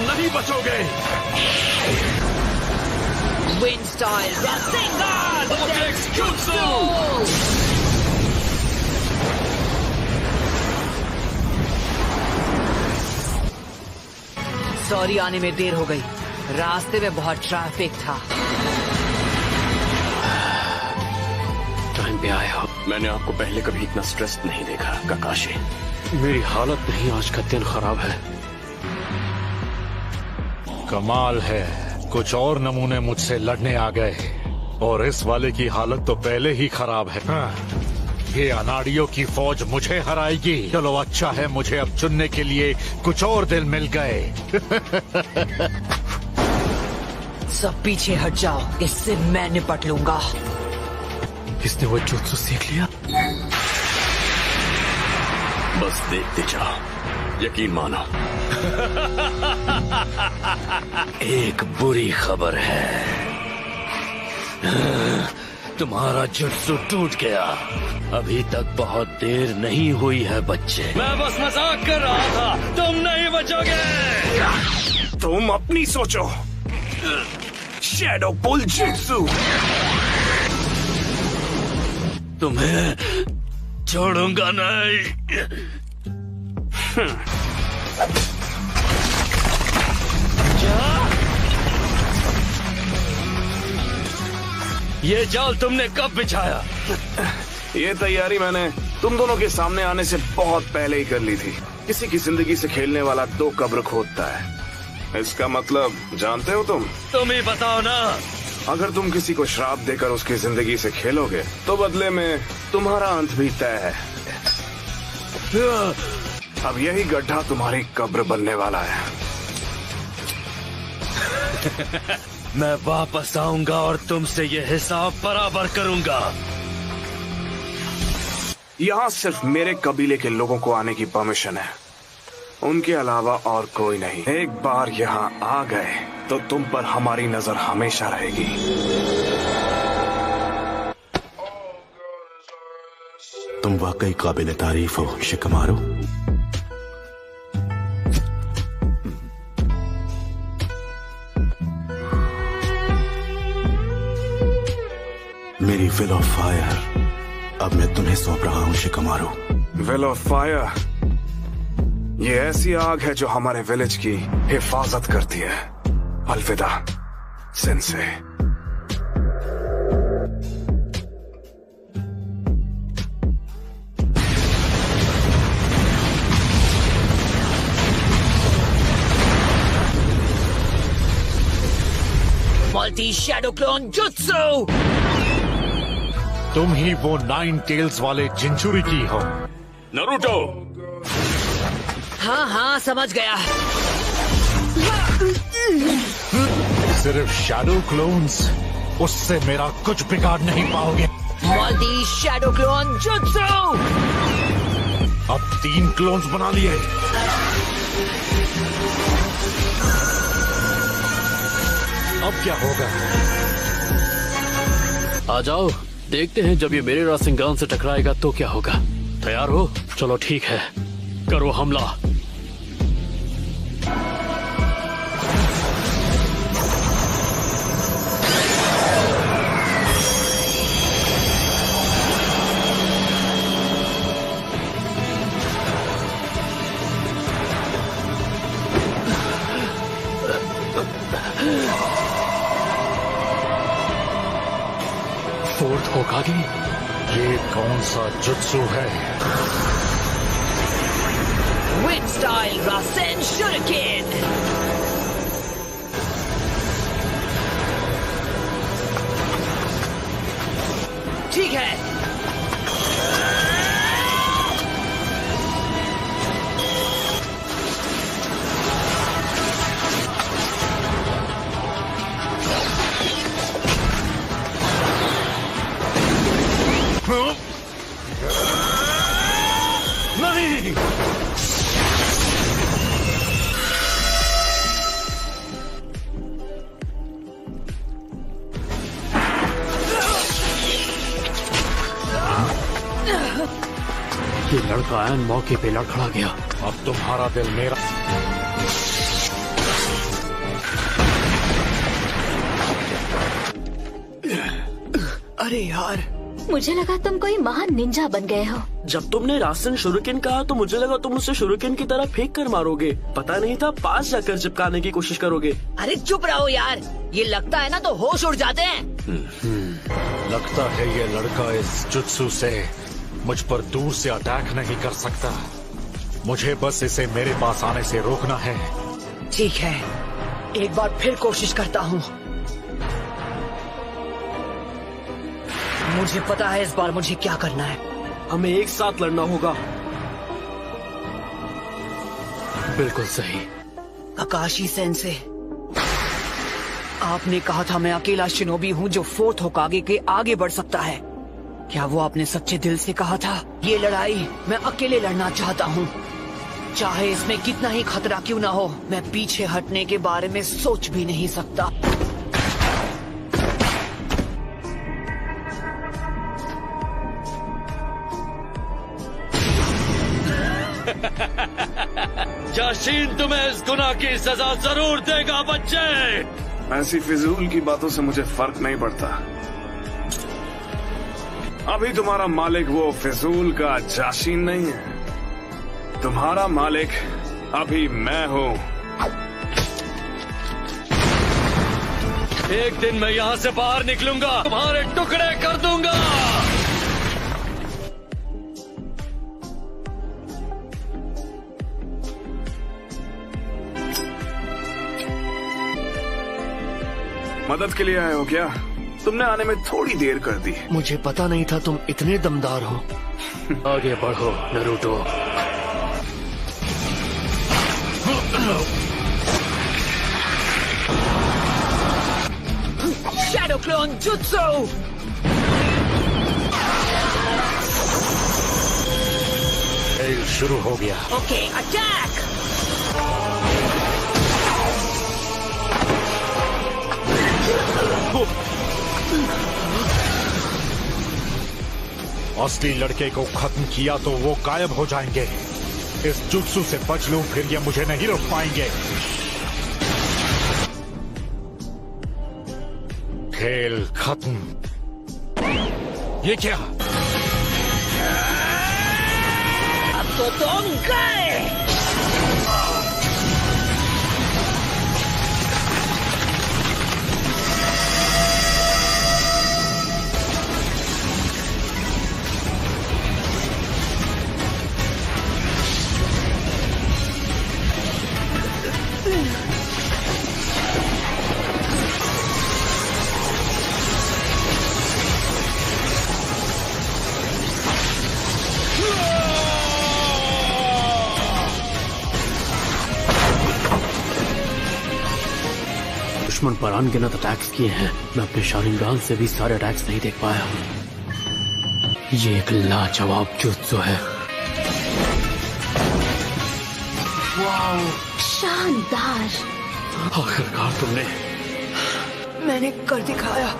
नहीं बचोगे। Wind style Rasengan Vortex Jutsu! Sorry, आने में देर हो गई। रास्ते में बहुत ट्रैफिक था। टाइम पे आए हो। मैंने आपको पहले कभी इतना स्ट्रेस नहीं देखा काकाशी। मेरी हालत नहीं, आज का दिन खराब है। कमाल है, कुछ और नमूने मुझसे लड़ने आ गए और इस वाले की हालत तो पहले ही खराब है। ये अनाड़ियों की फौज मुझे हराएगी। चलो अच्छा है, मुझे अब चुनने के लिए कुछ और दिल मिल गए। सब पीछे हट जाओ, इससे मैं निपट लूंगा। इसने वो जुत्सु सीख लिया। बस देखते जाओ, यकीन मानो। एक बुरी खबर है, तुम्हारा जुत्सु टूट गया। अभी तक बहुत देर नहीं हुई है बच्चे। मैं बस मजाक कर रहा था, तुम नहीं बचोगे। तुम अपनी सोचो। शैडो पुल जुत्सु तुम्हें छोड़ूंगा नहीं। ये जाल तुमने कब बिछाया? ये तैयारी मैंने तुम दोनों के सामने आने से बहुत पहले ही कर ली थी। किसी की जिंदगी से खेलने वाला 2 कब्र खोदता है। इसका मतलब जानते हो तुम ही बताओ ना। अगर तुम किसी को श्राप देकर उसकी जिंदगी से खेलोगे तो बदले में तुम्हारा अंत भी तय है। अब यही गड्ढा तुम्हारी कब्र बनने वाला है। मैं वापस आऊंगा और तुमसे ये हिसाब बराबर करूंगा। यहाँ सिर्फ मेरे कबीले के लोगों को आने की परमिशन है, उनके अलावा और कोई नहीं। एक बार यहाँ आ गए तो तुम पर हमारी नजर हमेशा रहेगी। तुम वाकई काबिल तारीफ हो शिकमारो। मेरी विल ऑफ फायर अब मैं तुम्हें सौंप रहा हूँ शिकमारो। विल ऑफ फायर, ये ऐसी आग है जो हमारे विलेज की हिफाजत करती है। अलविदा सेंसे। मल्टी शैडो क्लोन जुत्सु। तुम ही वो 9 टेल्स वाले जिंचुरिकी हो। नरूटो। हाँ हाँ, समझ गया। सिर्फ शैडो क्लोन्स, उससे मेरा कुछ बिगाड़ नहीं पाओगे। Multi shadow clone jutsu. अब 3 क्लोन्स बना लिए। अब क्या होगा? आ जाओ, देखते हैं जब ये मेरे रासेंगान से टकराएगा तो क्या होगा। तैयार हो? चलो ठीक है, करो हमला। फोर्थ होकागे, ये कौन सा जुत्सु है? Wind style Rasen Shuriken. ठीक है। नहीं! ये लड़का ऐन मौके पे लड़खड़ा गया। अब तुम्हारा दिल मेरा। अरे यार, मुझे लगा तुम कोई महान निंजा बन गए हो। जब तुमने रासन शुरुकेन कहा तो मुझे लगा तुम उसे शुरुकेन की तरह फेंक कर मारोगे। पता नहीं था पास जाकर चिपकाने की कोशिश करोगे। अरे चुप रहो यार, ये लगता है ना तो होश उड़ जाते हैं। लगता है ये लड़का इस जुत्सु से मुझ पर दूर से अटैक नहीं कर सकता। मुझे बस इसे मेरे पास आने से रोकना है। ठीक है, एक बार फिर कोशिश करता हूँ। मुझे पता है इस बार मुझे क्या करना है। हमें एक साथ लड़ना होगा। बिल्कुल सही। काकाशी सेंसे, आपने कहा था मैं अकेला शिनोबी हूँ जो फोर्थ होकागे के आगे बढ़ सकता है। क्या वो आपने सच्चे दिल से कहा था? ये लड़ाई मैं अकेले लड़ना चाहता हूँ, चाहे इसमें कितना ही खतरा क्यों ना हो। मैं पीछे हटने के बारे में सोच भी नहीं सकता। जाशीन तुम्हें इस गुनाह की सजा जरूर देगा बच्चे। ऐसी फिजूल की बातों से मुझे फर्क नहीं पड़ता। अभी तुम्हारा मालिक वो फिजूल का जाशीन नहीं है। तुम्हारा मालिक अभी मैं हूँ। एक दिन मैं यहाँ से बाहर निकलूंगा, तुम्हारे टुकड़े कर दूंगा। मदद के लिए आए हो क्या? तुमने आने में थोड़ी देर कर दी। मुझे पता नहीं था तुम इतने दमदार हो। आगे बढ़ो नारुतो। Shadow clone jutsu. खेल शुरू हो गया। Okay, attack. असली लड़के को खत्म किया तो वो गायब हो जाएंगे। इस जुत्सु से बच लूं फिर ये मुझे नहीं रोक पाएंगे। खेल खत्म। ये क्या? अब तो तुम गए। दुश्मन पर अनगिनत अटैक्स किए हैं। मैं अपने शारिंगान से भी सारे अटैक्स नहीं देख पाया हूँ। ये एक लाजवाब जुत्सु है। वाओ, शानदार। आखिरकार तुमने। मैंने कर दिखाया।